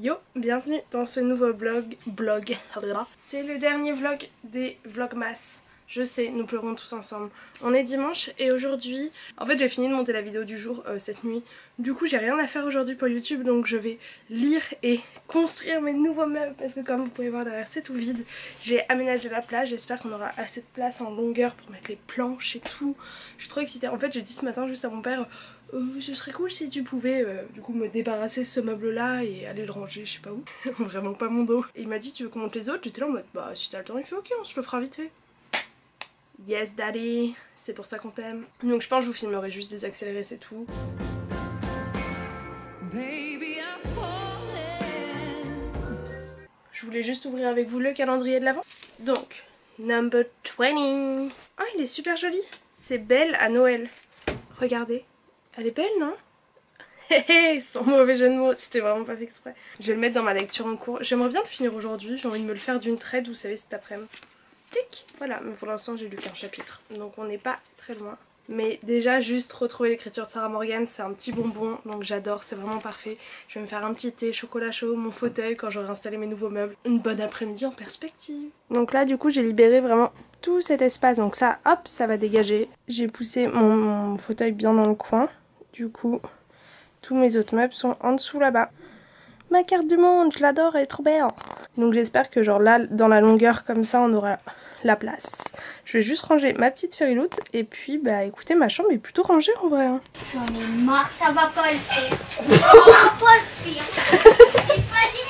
Yo, bienvenue dans ce nouveau vlog. C'est le dernier vlog des Vlogmas. Je sais, nous pleurons tous ensemble. On est dimanche et aujourd'hui, en fait j'ai fini de monter la vidéo du jour cette nuit. Du coup j'ai rien à faire aujourd'hui pour YouTube, donc je vais lire et construire mes nouveaux meubles parce que comme vous pouvez voir derrière c'est tout vide. J'ai aménagé la plage, j'espère qu'on aura assez de place en longueur pour mettre les planches et tout. Je suis trop excitée. En fait j'ai dit ce matin juste à mon père ce serait cool si tu pouvais du coup me débarrasser de ce meuble là et aller le ranger je sais pas où. Vraiment pas mon dos. Et il m'a dit tu veux qu'on monte les autres? J'étais là en mode bah si t'as le temps il fait ok, on se le fera vite fait. Yes daddy, c'est pour ça qu'on t'aime. Donc je pense que je vous filmerai juste des accélérés, c'est tout. Je voulais juste ouvrir avec vous le calendrier de l'Avent. Donc, number 20. Ah, il est super joli. C'est Belle à Noël. Regardez. Elle est belle, non? Hé sans mauvais jeu de mots, c'était vraiment pas fait exprès. Je vais le mettre dans ma lecture en cours. J'aimerais bien le finir aujourd'hui, j'ai envie de me le faire d'une traite, vous savez, cet après-midi. Voilà, mais pour l'instant j'ai lu qu'un chapitre, donc on n'est pas très loin. Mais déjà juste retrouver l'écriture de Sarah Morgan, c'est un petit bonbon, donc j'adore, c'est vraiment parfait. Je vais me faire un petit thé, chocolat chaud, mon fauteuil quand j'aurai installé mes nouveaux meubles. Une bonne après-midi en perspective. Donc là du coup j'ai libéré vraiment tout cet espace, donc ça hop ça va dégager. J'ai poussé mon fauteuil bien dans le coin, du coup tous mes autres meubles sont en dessous là-bas. Ma carte du monde, je l'adore, elle est trop belle. Donc j'espère que genre là dans la longueur comme ça on aura la place. Je vais juste ranger ma petite fériloute et puis bah écoutez ma chambre est plutôt rangée en vrai. Hein. J'en ai marre, ça va pas le faire. Ça va pas le faire. J'ai pas dit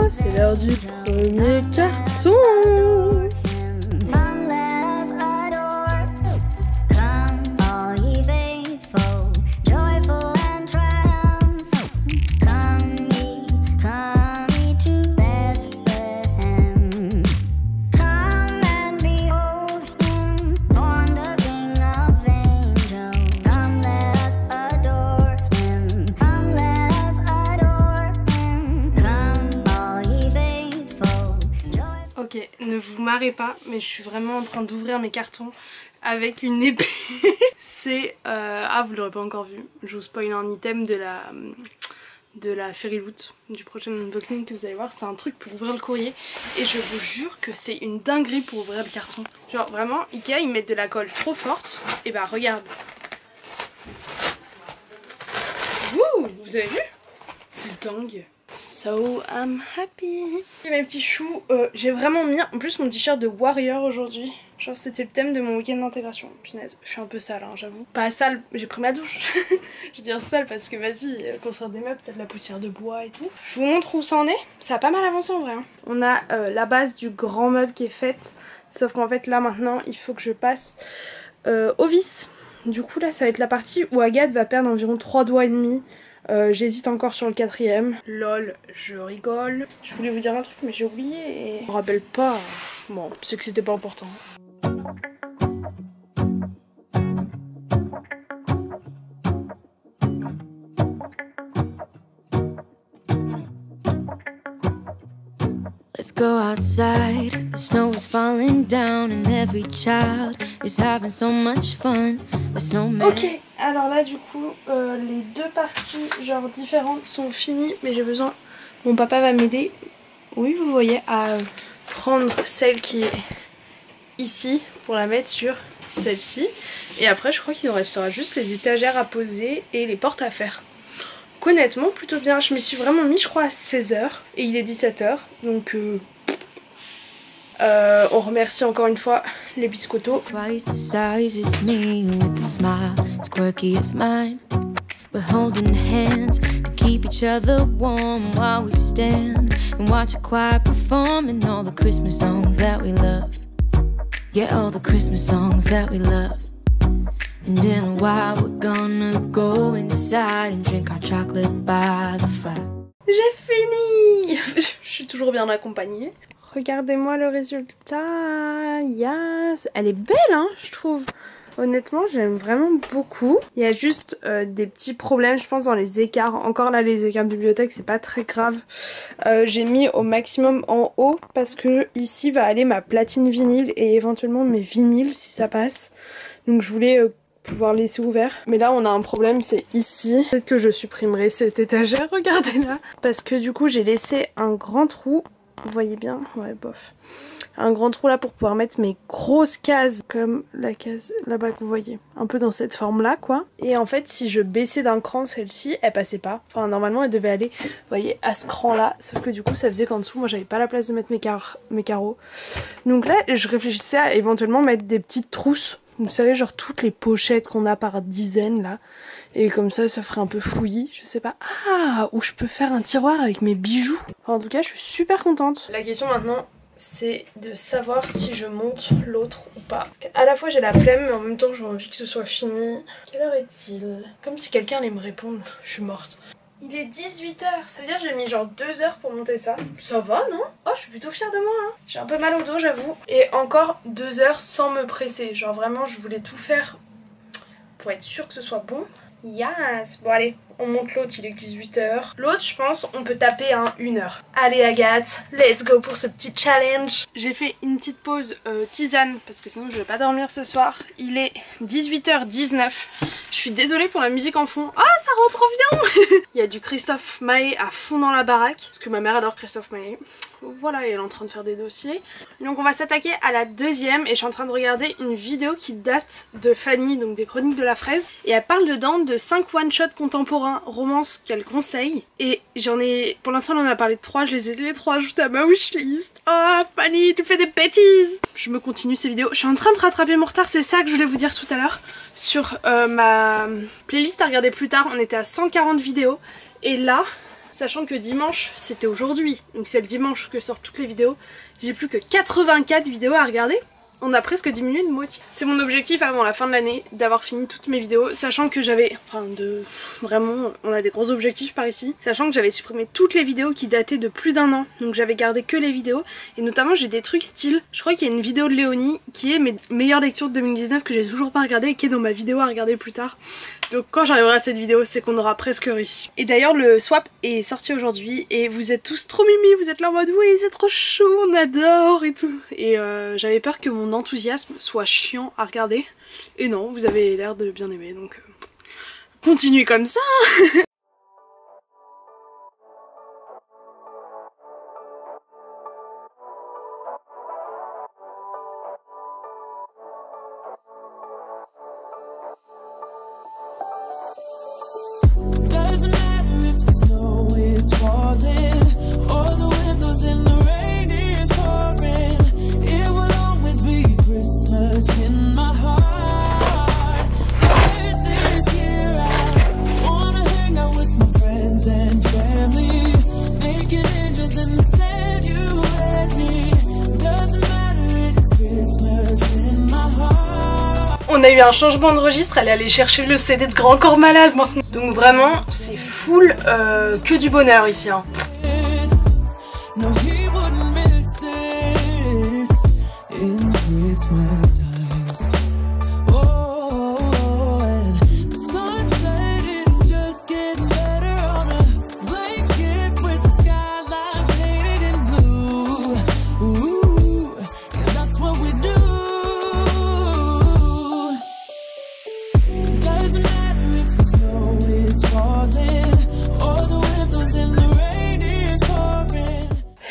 c'est l'heure du premier carton. Ok, ne vous marrez pas, mais je suis vraiment en train d'ouvrir mes cartons avec une épée. C'est... Ah, vous l'aurez pas encore vu. Je vous spoil un item de la fériloute du prochain unboxing que vous allez voir. C'est un truc pour ouvrir le courrier. Et je vous jure que c'est une dinguerie pour ouvrir le carton. Genre vraiment, Ikea ils mettent de la colle trop forte. Et bah regarde. Wouh, vous avez vu? C'est dingue. So I'm happy. Et mes petits choux, j'ai vraiment mis en plus mon t-shirt de Warrior aujourd'hui. Genre c'était le thème de mon week-end d'intégration. Punaise, je suis un peu sale hein, j'avoue. Pas sale, j'ai pris ma douche. Je veux dire sale parce que vas-y, construire des meubles, t'as de la poussière de bois et tout. Je vous montre où ça en est. Ça a pas mal avancé en vrai. Hein. On a la base du grand meuble qui est faite. Sauf qu'en fait là maintenant il faut que je passe au vis. Du coup là ça va être la partie où Agathe va perdre environ 3 doigts et demi. J'hésite encore sur le 4ème. Lol, je rigole. Je voulais vous dire un truc mais j'ai oublié et... Je me rappelle pas. Bon, c'est que c'était pas important. Let's go outside, the snow is falling down and every child is having so much fun. The snowman. Ok, alors là du coup les deux parties genre différentes sont finies mais j'ai besoin, mon papa va m'aider, oui vous voyez, à prendre celle qui est ici pour la mettre sur celle-ci et après je crois qu'il nous restera juste les étagères à poser et les portes à faire. Honnêtement plutôt bien, je m'y suis vraiment mis je crois à 16h et il est 17h donc on remercie encore une fois les biscottos. Get all the Christmas songs that we love. And in a while we're gonna go inside and drink our chocolate by the fire. J'ai fini. Je suis toujours bien accompagnée. Regardez-moi le résultat. Yes. Elle est belle hein, je trouve. Honnêtement j'aime vraiment beaucoup. Il y a juste des petits problèmes je pense dans les écarts. Encore là les écarts de bibliothèque c'est pas très grave. J'ai mis au maximum en haut parce que ici va aller ma platine vinyle et éventuellement mes vinyles si ça passe. Donc je voulais pouvoir laisser ouvert. Mais là on a un problème, c'est ici. Peut-être que je supprimerai cette étagère, regardez là. Parce que du coup j'ai laissé un grand trou. Vous voyez bien? Ouais bof. Un grand trou là pour pouvoir mettre mes grosses cases. Comme la case là-bas que vous voyez. Un peu dans cette forme là quoi. Et en fait si je baissais d'un cran celle-ci, elle passait pas. Enfin normalement elle devait aller, vous voyez, à ce cran là. Sauf que du coup ça faisait qu'en dessous moi j'avais pas la place de mettre mes carreaux. Donc là je réfléchissais à éventuellement mettre des petites trousses. Vous savez genre toutes les pochettes qu'on a par dizaines là. Et comme ça ferait un peu fouillis, je sais pas. Ah, où je peux faire un tiroir avec mes bijoux. Enfin, en tout cas je suis super contente. La question maintenant c'est de savoir si je monte l'autre ou pas. Parce qu'à la fois j'ai la flemme mais en même temps j'ai envie que ce soit fini. Quelle heure est-il? Comme si quelqu'un allait me répondre, je suis morte. Il est 18h, ça veut dire que j'ai mis genre 2 heures pour monter ça. Ça va non? Oh je suis plutôt fière de moi hein. J'ai un peu mal au dos j'avoue. Et encore 2 heures sans me presser. Genre vraiment je voulais tout faire pour être sûre que ce soit bon. Yes. Bon allez, on monte l'autre, il est 18h. L'autre je pense on peut taper un 1h. Allez Agathe, let's go pour ce petit challenge. J'ai fait une petite pause tisane parce que sinon je vais pas dormir ce soir. Il est 18h19. Je suis désolée pour la musique en fond. Ah ça rend trop bien. Il y a du Christophe Maé à fond dans la baraque. Parce que ma mère adore Christophe Maé. Voilà, et elle est en train de faire des dossiers. Donc on va s'attaquer à la deuxième et je suis en train de regarder une vidéo qui date de Fanny, donc des Chroniques de la Fraise. Et elle parle dedans de 5 one-shots contemporains, romances qu'elle conseille. Et j'en ai, pour l'instant on en a parlé de 3, je les ai les 3 ajoutés à ma wishlist. Oh Fanny, tu fais des bêtises. Je me continue ces vidéos. Je suis en train de rattraper mon retard, c'est ça que je voulais vous dire tout à l'heure. Sur ma playlist à regarder plus tard, on était à 140 vidéos. Et là... Sachant que dimanche, c'était aujourd'hui, donc c'est le dimanche que sortent toutes les vidéos, j'ai plus que 84 vidéos à regarder. On a presque diminué de moitié. C'est mon objectif avant la fin de l'année d'avoir fini toutes mes vidéos, sachant que j'avais, vraiment, on a des gros objectifs par ici, sachant que j'avais supprimé toutes les vidéos qui dataient de plus d'1 an, donc j'avais gardé que les vidéos, et notamment j'ai des trucs style, je crois qu'il y a une vidéo de Léonie qui est mes meilleures lectures de 2019 que j'ai toujours pas regardé et qui est dans ma vidéo à regarder plus tard. Donc quand j'arriverai à cette vidéo, c'est qu'on aura presque réussi. Et d'ailleurs le swap est sorti aujourd'hui et vous êtes tous trop mimi, vous êtes là en mode oui c'est trop chaud, on adore et tout. Et j'avais peur que mon enthousiasme soit chiant à regarder. Et non, vous avez l'air de bien aimer donc continuez comme ça. On a eu un changement de registre, elle est allée chercher le CD de Grand Corps Malade maintenant. Donc vraiment, c'est full que du bonheur ici. Hein.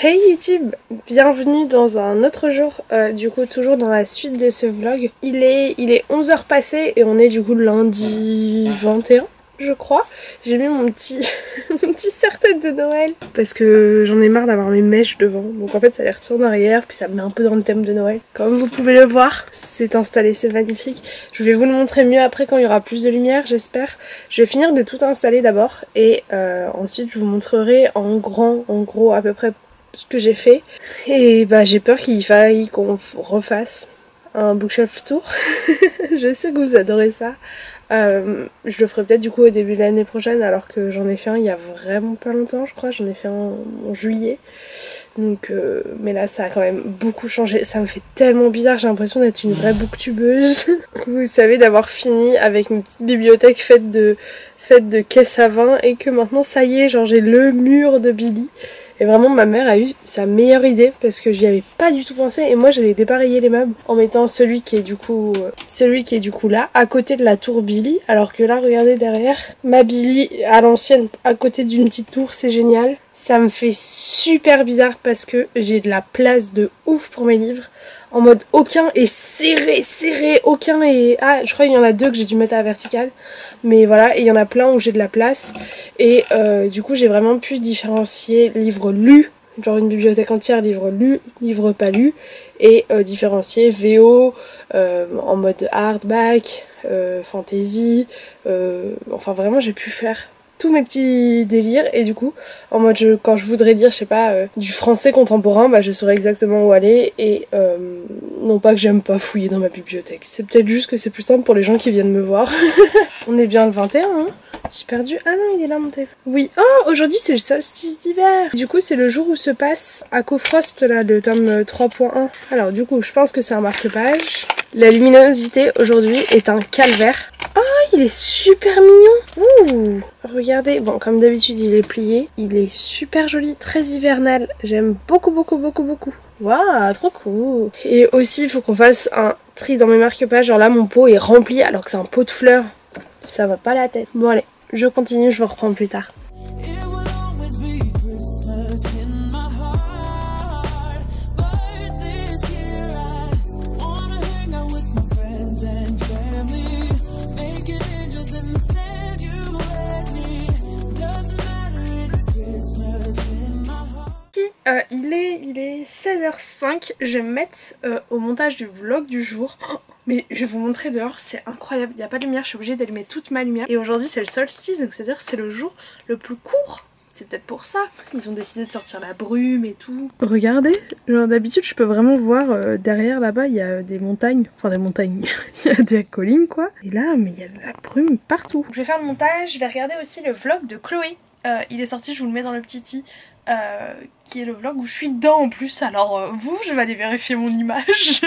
Hey YouTube, bienvenue dans un autre jour, du coup toujours dans la suite de ce vlog. Il est 11h passé et on est du coup lundi 21 je crois. J'ai mis mon petit mon petit serre-tête de Noël parce que j'en ai marre d'avoir mes mèches devant. Donc en fait ça les retourne en arrière puis ça me met un peu dans le thème de Noël. Comme vous pouvez le voir, c'est installé, c'est magnifique. Je vais vous le montrer mieux après quand il y aura plus de lumière j'espère. Je vais finir de tout installer d'abord et ensuite je vous montrerai en gros à peu près ce que j'ai fait. Et bah j'ai peur qu'il faille qu'on refasse un bookshelf tour. Je sais que vous adorez ça. Je le ferai peut-être du coup au début de l'année prochaine, alors que j'en ai fait un il y a vraiment pas longtemps, je crois. J'en ai fait un en juillet. Donc, mais là ça a quand même beaucoup changé. Ça me fait tellement bizarre, j'ai l'impression d'être une vraie booktubeuse. Vous savez, d'avoir fini avec une petite bibliothèque faite de caisses à vin, et que maintenant ça y est, genre j'ai le mur de Billy. Et vraiment ma mère a eu sa meilleure idée, parce que j'y avais pas du tout pensé, et moi j'allais dépareiller les meubles en mettant celui qui est du coup là à côté de la tour Billy, alors que là regardez derrière ma Billy à l'ancienne à côté d'une petite tour, c'est génial. Ça me fait super bizarre parce que j'ai de la place de ouf pour mes livres. En mode aucun est serré, aucun est... Ah, je crois qu'il y en a 2 que j'ai dû mettre à la verticale. Mais voilà, et il y en a plein où j'ai de la place. Et du coup, j'ai vraiment pu différencier livres lus, genre une bibliothèque entière, livres lus, livres pas lus. Et différencier VO en mode hardback, fantasy. Enfin vraiment, j'ai pu faire tous mes petits délires, et du coup en mode quand je voudrais lire je sais pas du français contemporain, bah je saurais exactement où aller, et non pas que j'aime pas fouiller dans ma bibliothèque, c'est peut-être juste que c'est plus simple pour les gens qui viennent me voir. On est bien le 21 hein. J'ai perdu... Ah non, il est là mon téléphone. Oui. Oh, aujourd'hui c'est le solstice d'hiver. Du coup c'est le jour où se passe Aquafrost, là, le tome 3.1. Alors du coup je pense que c'est un marque-page. La luminosité aujourd'hui est un calvaire. Oh, il est super mignon. Ouh, regardez. Bon, comme d'habitude il est plié. Il est super joli, très hivernal. J'aime beaucoup. Waouh, trop cool. Et aussi il faut qu'on fasse un tri dans mes marque-pages. Genre là mon pot est rempli alors que c'est un pot de fleurs. Ça va pas la tête. Bon allez, je continue, je vous reprends plus tard. Il est 16h05, je vais me mettre au montage du vlog du jour. Oh, mais je vais vous montrer dehors, c'est incroyable, il n'y a pas de lumière, je suis obligée d'allumer toute ma lumière. Et aujourd'hui c'est le solstice, donc c'est-à-dire c'est le jour le plus court. C'est peut-être pour ça, ils ont décidé de sortir la brume et tout. Regardez, genre d'habitude je peux vraiment voir derrière là-bas il y a des montagnes, enfin des montagnes, il y a des collines quoi. Et là mais il y a de la brume partout. Je vais faire le montage, je vais regarder aussi le vlog de Chloé. Il est sorti, je vous le mets dans le petit i. Qui est le vlog où je suis dedans en plus, alors je vais aller vérifier mon image.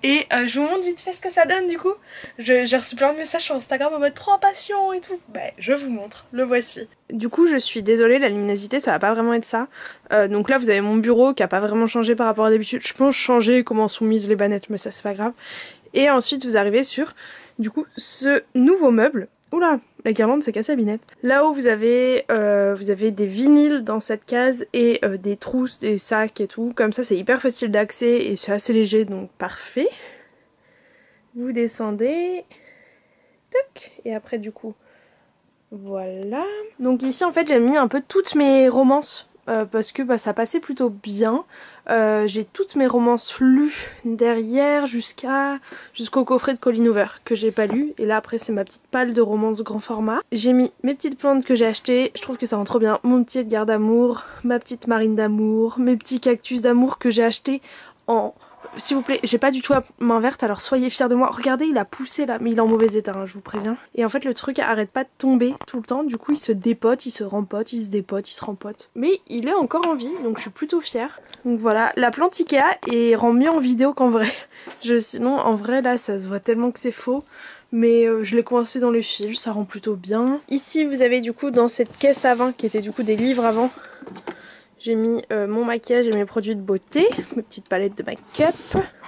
Et je vous montre vite fait ce que ça donne du coup. J'ai reçu plein de messages sur Instagram en mode trop impatient et tout. Bah je vous montre, le voici. Du coup je suis désolée, la luminosité ça va pas vraiment être ça. Donc là vous avez mon bureau qui a pas vraiment changé par rapport à d'habitude. Je pense changer comment sont mises les bannettes, mais ça c'est pas grave. Et ensuite vous arrivez sur du coup ce nouveau meuble. Oula, la guirlande s'est cassée à binette. Là-haut vous avez des vinyles dans cette case et des trousses, des sacs et tout. Comme ça c'est hyper facile d'accès et c'est assez léger, donc parfait. Vous descendez. Tac. Et après du coup, voilà. Donc ici en fait j'ai mis un peu toutes mes romances. Parce que ça passait plutôt bien. J'ai toutes mes romances lues derrière jusqu'au coffret de Colleen Hoover que j'ai pas lu. Et là après c'est ma petite palle de romances grand format. J'ai mis mes petites plantes que j'ai achetées, je trouve que ça rend trop bien. Mon petit Edgar d'amour, ma petite marine d'amour, mes petits cactus d'amour que j'ai achetés en... S'il vous plaît, j'ai pas du tout la main verte, alors soyez fiers de moi. Regardez, il a poussé là, mais il est en mauvais état, hein, je vous préviens. Et en fait, le truc arrête pas de tomber tout le temps. Du coup, il se dépote, il se rempote, il se dépote, il se rempote. Mais il est encore en vie, donc je suis plutôt fière. Donc voilà, la plante Ikea rend mieux en vidéo qu'en vrai. Sinon, en vrai, là, ça se voit tellement que c'est faux. Mais je l'ai coincé dans les fils, ça rend plutôt bien. Ici, vous avez du coup, dans cette caisse à vin, qui était du coup des livres avant... J'ai mis mon maquillage et mes produits de beauté, mes petites palettes de make-up.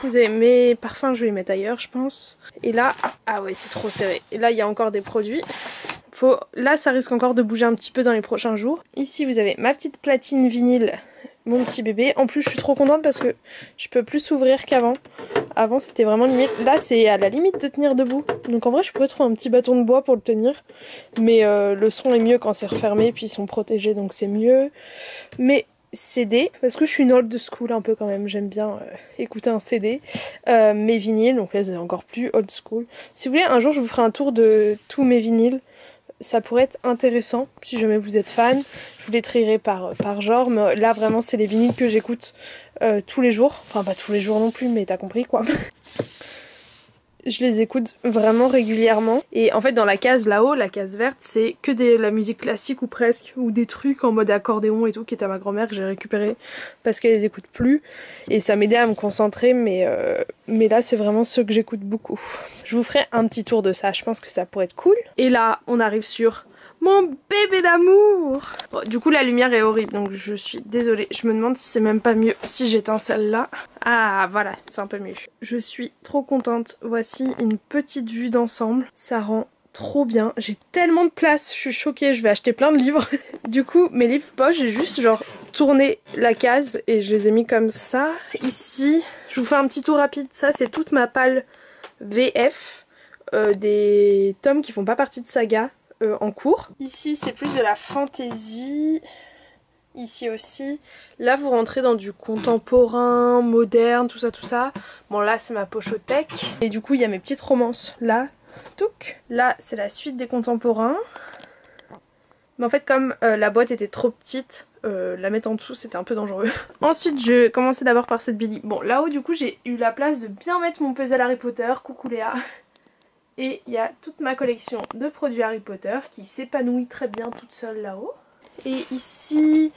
Vous avez mes parfums, je vais les mettre ailleurs je pense. Et là, ah ouais c'est trop serré. Et là il y a encore des produits. Là ça risque encore de bouger un petit peu dans les prochains jours. Ici vous avez ma petite platine vinyle, mon petit bébé. En plus je suis trop contente parce que je peux plus s'ouvrir qu'avant. Avant c'était vraiment limite. Là c'est à la limite de tenir debout. Donc en vrai je pourrais trouver un petit bâton de bois pour le tenir. Mais le son est mieux quand c'est refermé. Puis ils sont protégés donc c'est mieux. Mais CD, parce que je suis une old school un peu quand même. J'aime bien écouter un CD. Mes vinyles, donc là c'est encore plus old school. Si vous voulez un jour je vous ferai un tour de tous mes vinyles. Ça pourrait être intéressant si jamais vous êtes fan. Je vous les trierai par genre. Mais là vraiment c'est les vinyles que j'écoute tous les jours. Enfin pas tous les jours non plus, mais t'as compris quoi. Je les écoute vraiment régulièrement. Et en fait dans la case là-haut, la case verte, c'est que la musique classique ou presque, ou des trucs en mode accordéon et tout qui est à ma grand-mère que j'ai récupéré parce qu'elle les écoute plus. Et ça m'aidait à me concentrer, mais là c'est vraiment ceux que j'écoute beaucoup. Je vous ferai un petit tour de ça, je pense que ça pourrait être cool. Et là on arrive sur mon bébé d'amour. Bon, du coup la lumière est horrible donc je suis désolée. Je me demande si c'est même pas mieux si j'éteins celle-là. Ah voilà, c'est un peu mieux. Je suis trop contente. Voici une petite vue d'ensemble. Ça rend trop bien. J'ai tellement de place, je suis choquée. Je vais acheter plein de livres. Du coup mes livres poche, j'ai juste genre tourné la case et je les ai mis comme ça. Ici, je vous fais un petit tour rapide. Ça c'est toute ma palle VF des tomes qui font pas partie de Saga. En cours. Ici c'est plus de la fantaisie. Ici aussi. Là vous rentrez dans du contemporain, moderne, tout ça tout ça. Bon là c'est ma pochothèque. Et du coup il y a mes petites romances. Là, touc. Là c'est la suite des contemporains. Mais en fait comme la boîte était trop petite, la mettre en dessous c'était un peu dangereux. Ensuite je commençais d'abord par cette Billy. Bon là-haut du coup j'ai eu la place de bien mettre mon puzzle Harry Potter. Coucou Léa. Et il y a toute ma collection de produits Harry Potter qui s'épanouit très bien toute seule là-haut. Et ici,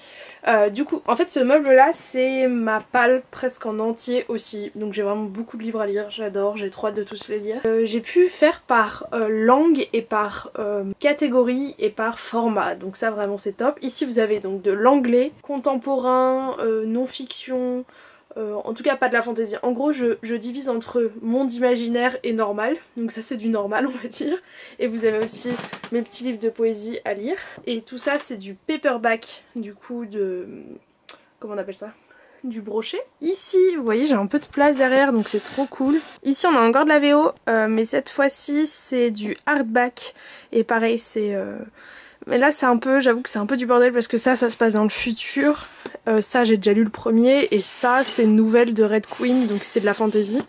du coup, en fait ce meuble là c'est ma palle presque en entier aussi. Donc j'ai vraiment beaucoup de livres à lire, j'adore, j'ai trop hâte de tous les lire. J'ai pu faire par langue et par catégorie et par format. Donc ça vraiment c'est top. Ici vous avez donc de l'anglais, contemporain, non-fiction... en tout cas pas de la fantaisie. En gros je divise entre monde imaginaire et normal. Donc ça c'est du normal on va dire. Et vous avez aussi mes petits livres de poésie à lire. Et tout ça c'est du paperback du coup de... comment on appelle ça ? Du brochet. Ici vous voyez j'ai un peu de place derrière donc c'est trop cool. Ici on a encore de la VO mais cette fois-ci c'est du hardback. Et pareil c'est... Mais là c'est un peu, j'avoue que c'est un peu du bordel parce que ça se passe dans le futur. Ça j'ai déjà lu le premier et ça c'est une nouvelle de Red Queen donc c'est de la fantasy.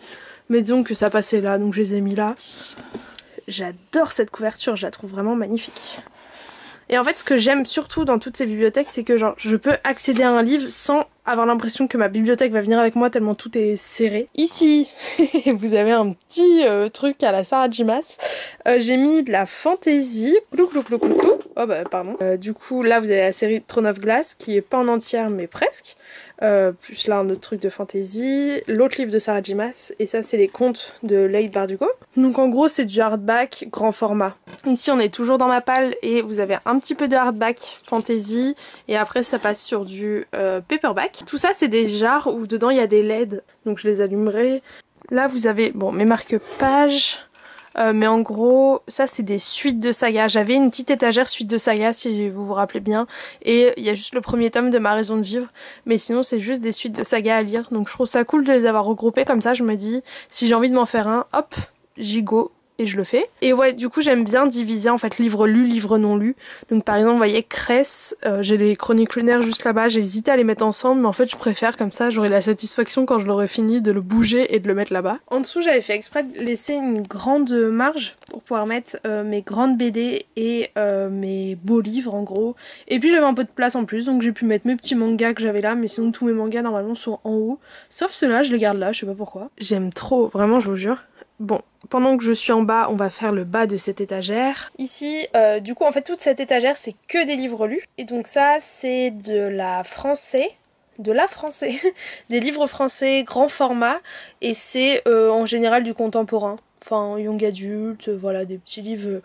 Mais disons que ça passait là donc je les ai mis là. J'adore cette couverture, je la trouve vraiment magnifique. Et en fait ce que j'aime surtout dans toutes ces bibliothèques c'est que genre je peux accéder à un livre sans avoir l'impression que ma bibliothèque va venir avec moi tellement tout est serré. Ici vous avez un petit truc à la Sarah J. Maas. J'ai mis de la fantaisie. Oh bah pardon. Du coup là vous avez la série Throne of Glass qui est pas en entière mais presque. Plus là un autre truc de fantaisie, l'autre livre de Sarah J. Maas et ça c'est les contes de Leigh Bardugo. Donc en gros c'est du hardback grand format. Ici on est toujours dans ma palle et vous avez un petit peu de hardback fantaisie et après ça passe sur du paperback. Tout ça c'est des jarres où dedans il y a des LED donc je les allumerai. Là vous avez bon mes marque-pages. Mais en gros ça c'est des suites de saga. J'avais une petite étagère suite de saga si vous vous rappelez bien. Et il y a juste le premier tome de Ma raison de vivre. Mais sinon c'est juste des suites de saga à lire. Donc je trouve ça cool de les avoir regroupées comme ça. Je me dis si j'ai envie de m'en faire un, hop, j'y go. Et je le fais. Et ouais du coup j'aime bien diviser en fait livre lu, livre non lu. Donc par exemple vous voyez Cress, j'ai les chroniques lunaires juste là-bas. J'ai hésité à les mettre ensemble mais en fait je préfère comme ça. J'aurai la satisfaction quand je l'aurai fini de le bouger et de le mettre là-bas. En dessous j'avais fait exprès de laisser une grande marge pour pouvoir mettre mes grandes BD et mes beaux livres en gros. Et puis j'avais un peu de place en plus donc j'ai pu mettre mes petits mangas que j'avais là. Mais sinon tous mes mangas normalement sont en haut. Sauf ceux-là je les garde là, je sais pas pourquoi. J'aime trop, vraiment je vous jure. Bon, pendant que je suis en bas, on va faire le bas de cette étagère. Ici, du coup, en fait, toute cette étagère, c'est que des livres lus. Et donc ça, c'est de la français. Des livres français grand format. Et c'est en général du contemporain. Enfin, young adulte, voilà, des petits livres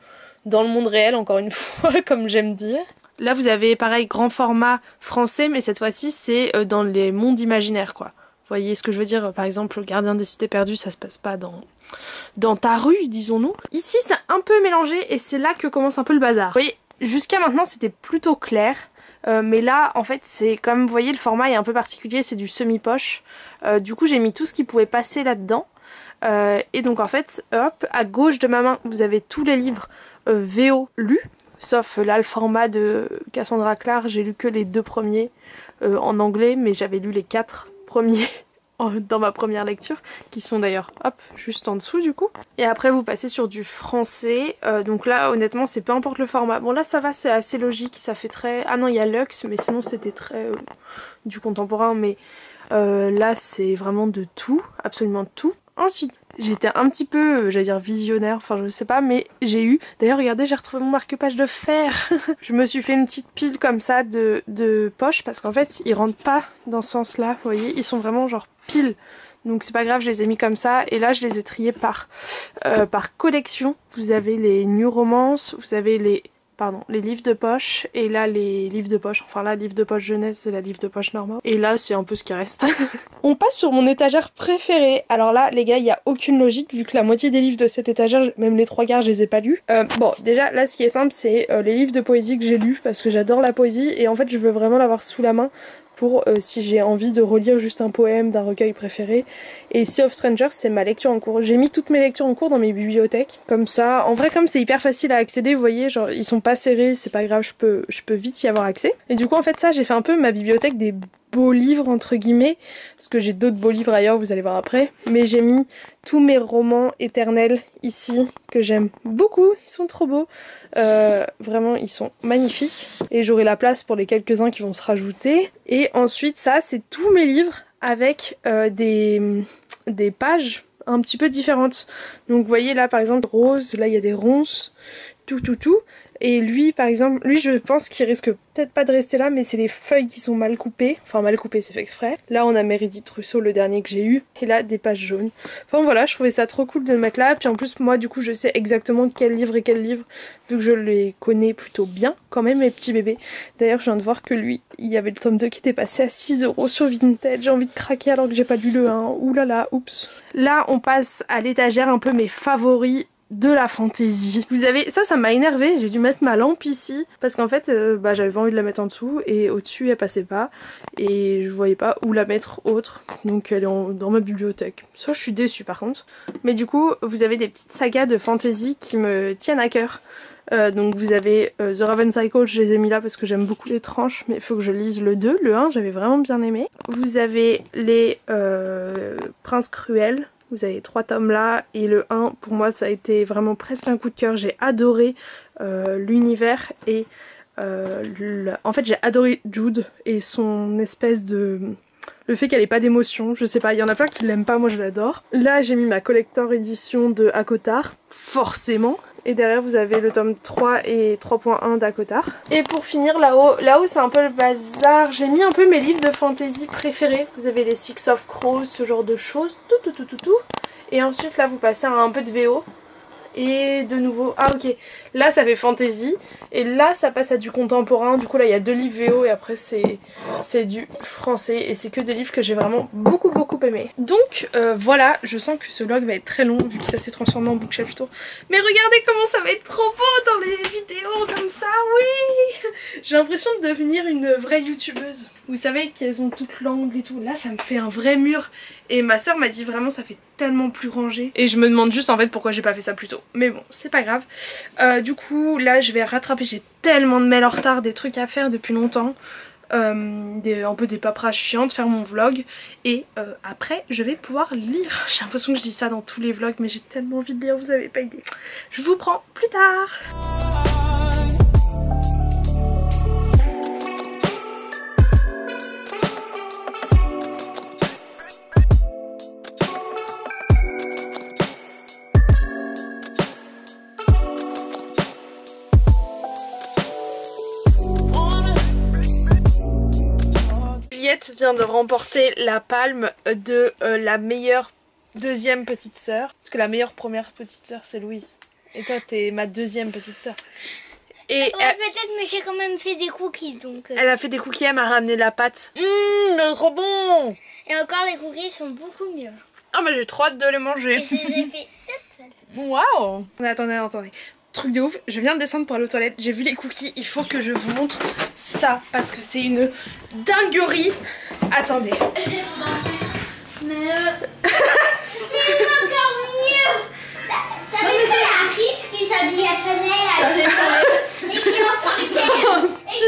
dans le monde réel, encore une fois, comme j'aime dire. Là, vous avez, pareil, grand format français, mais cette fois-ci, c'est dans les mondes imaginaires, quoi. Vous voyez ce que je veux dire? Par exemple, le Gardien des Cités Perdues, ça se passe pas dans ta rue, disons-nous. Ici, c'est un peu mélangé et c'est là que commence un peu le bazar. Vous voyez, jusqu'à maintenant, c'était plutôt clair. Mais là, en fait, c'est comme vous voyez, le format est un peu particulier, c'est du semi-poche. Du coup, j'ai mis tout ce qui pouvait passer là-dedans. Et donc, en fait, hop, à gauche de ma main, vous avez tous les livres VO lus. Sauf là, le format de Cassandra Clare, j'ai lu que les 2 premiers en anglais, mais j'avais lu les 4 premiers dans ma première lecture, qui sont d'ailleurs hop juste en dessous du coup. Et après vous passez sur du français, donc là honnêtement c'est peu importe le format. Bon là ça va, c'est assez logique, ça fait très... Ah non il y a Lux mais sinon c'était très du contemporain, mais Là c'est vraiment de tout, absolument de tout. Ensuite, j'étais un petit peu, j'allais dire visionnaire, enfin je sais pas, mais j'ai eu... D'ailleurs, regardez, j'ai retrouvé mon marque-page de fer. Je me suis fait une petite pile comme ça de poches, parce qu'en fait, ils rentrent pas dans ce sens-là, vous voyez, ils sont vraiment genre piles. Donc c'est pas grave, je les ai mis comme ça, et là je les ai triés par collection. Vous avez les New Romance, vous avez les livres de poche, et là les livres de poche, enfin là livre de poche jeunesse et la livre de poche normale, et là c'est un peu ce qui reste. On passe sur mon étagère préférée. Alors là les gars, il n'y a aucune logique vu que la moitié des livres de cette étagère, même les 3 quarts, je les ai pas lus. Bon déjà là ce qui est simple c'est les livres de poésie que j'ai lus parce que j'adore la poésie et en fait je veux vraiment l'avoir sous la main pour si j'ai envie de relire juste un poème d'un recueil préféré. Et Sea of Strangers c'est ma lecture en cours. J'ai mis toutes mes lectures en cours dans mes bibliothèques. Comme ça, en vrai comme c'est hyper facile à accéder, vous voyez, genre ils sont pas serrés, c'est pas grave, je peux vite y avoir accès. Et du coup en fait ça j'ai fait un peu ma bibliothèque des beaux livres entre guillemets, parce que j'ai d'autres beaux livres ailleurs, vous allez voir après, mais j'ai mis tous mes romans éternels ici que j'aime beaucoup, ils sont trop beaux, vraiment ils sont magnifiques et j'aurai la place pour les quelques-uns qui vont se rajouter. Et ensuite ça c'est tous mes livres avec des pages un petit peu différentes. Donc vous voyez là par exemple rose, là il y a des ronces, tout. Et lui par exemple, lui je pense qu'il risque peut-être pas de rester là, mais c'est les feuilles qui sont mal coupées. Enfin mal coupées, c'est fait exprès. Là on a Meredith Russo, le dernier que j'ai eu. Et là des pages jaunes. Enfin voilà, je trouvais ça trop cool de le mettre là. Puis en plus moi du coup je sais exactement quel livre est quel livre, vu que je les connais plutôt bien quand même, mes petits bébés. D'ailleurs je viens de voir que lui, il y avait le tome 2 qui était passé à 6 € sur Vinted. J'ai envie de craquer alors que j'ai pas lu le 1. Oulala, oups. Là on passe à l'étagère un peu mes favoris de la fantaisie. Vous avez... Ça m'a énervé, j'ai dû mettre ma lampe ici parce qu'en fait j'avais pas envie de la mettre en dessous et au-dessus elle passait pas et je voyais pas où la mettre autre, donc elle est dans ma bibliothèque. Ça je suis déçue par contre. Mais du coup vous avez des petites sagas de fantaisie qui me tiennent à cœur. Donc vous avez The Raven Cycle, je les ai mis là parce que j'aime beaucoup les tranches, mais il faut que je lise le 2, le 1 j'avais vraiment bien aimé. Vous avez les Princes Cruels. Vous avez 3 tomes là et le 1 pour moi ça a été vraiment presque un coup de cœur. J'ai adoré l'univers et en fait j'ai adoré Jude et son espèce de... le fait qu'elle ait pas d'émotion, je sais pas, il y en a plein qui l'aiment pas, moi je l'adore. Là j'ai mis ma collector édition de ACOTAR, forcément. Et derrière vous avez le tome 3 et 3.1 d'ACOTAR. Et pour finir là-haut c'est un peu le bazar. J'ai mis un peu mes livres de fantasy préférés. Vous avez les Six of Crows, ce genre de choses. Tout. Et ensuite là vous passez à un peu de VO. Et de nouveau, ah ok, là ça fait fantasy et là ça passe à du contemporain. Du coup là il y a 2 livres VO et après c'est du français et c'est que des livres que j'ai vraiment beaucoup aimé. Donc voilà, je sens que ce vlog va être très long vu que ça s'est transformé en bookshelf tour. Mais regardez comment ça va être trop beau dans les vidéos comme ça, oui. J'ai l'impression de devenir une vraie youtubeuse. Vous savez qu'elles ont toute l'angle et tout, là ça me fait un vrai mur. Et ma soeur m'a dit vraiment ça fait tellement plus rangé. Et je me demande juste en fait pourquoi j'ai pas fait ça plus tôt. Mais bon, c'est pas grave. Du coup, là je vais rattraper, j'ai tellement de mails en retard, des trucs à faire depuis longtemps. Un peu des paperasses chiantes, faire mon vlog. Et après, je vais pouvoir lire. J'ai l'impression que je dis ça dans tous les vlogs, mais j'ai tellement envie de lire, vous avez pas idée. Je vous prends plus tard. Juliette vient de remporter la palme de la meilleure deuxième petite sœur. Parce que la meilleure première petite sœur c'est Louise. Et toi t'es ma deuxième petite sœur. Et ouais, peut-être, mais j'ai quand même fait des cookies donc. Elle a fait des cookies, elle m'a ramené la pâte. Trop bon. Et encore les cookies sont beaucoup mieux. Ah mais j'ai trop hâte de les manger. Et je les ai fait toutes seules. Waouh. Attendez. Truc de ouf, je viens de descendre pour aller aux toilettes, j'ai vu les cookies, il faut que je vous montre ça parce que c'est une dinguerie. Attendez. Mais c'est encore mieux. Ça fait ça la riche qui s'habille à Chanel et qui en Oh, style,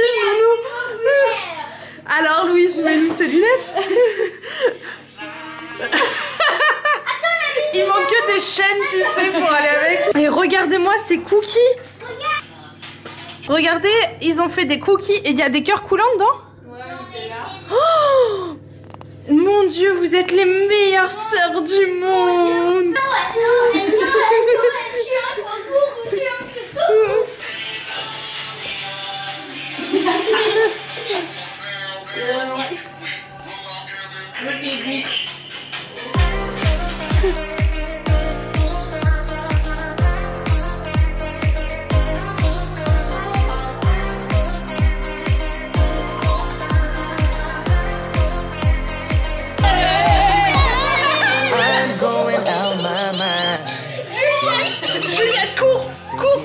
alors Louise, mets-nous ses lunettes. Il manque que des chaînes, tu sais, pour aller avec. Et regardez-moi ces cookies. Regardez, ils ont fait des cookies et il y a des cœurs coulants dedans. Oh, Mon Dieu, vous êtes les meilleures sœurs du monde. Juliette, cours, cours.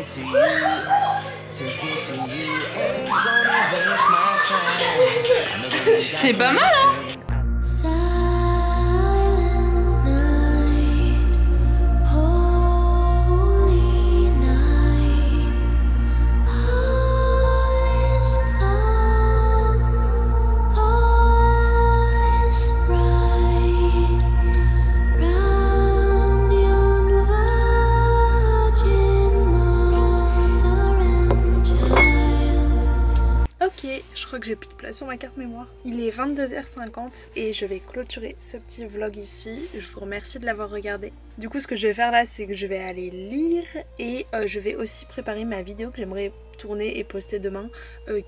C'est pas mal, hein? Je crois que j'ai plus de place sur ma carte mémoire. Il est 22h50 et je vais clôturer ce petit vlog ici. Je vous remercie de l'avoir regardé. Du coup, ce que je vais faire là, c'est que je vais aller lire et je vais aussi préparer ma vidéo que j'aimerais tourner et poster demain,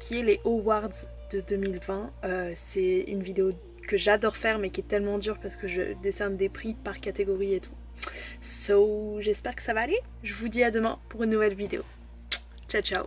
qui est les Awards de 2020. C'est une vidéo que j'adore faire mais qui est tellement dure parce que je décerne des prix par catégorie et tout. So, j'espère que ça va aller. Je vous dis à demain pour une nouvelle vidéo. Ciao ciao.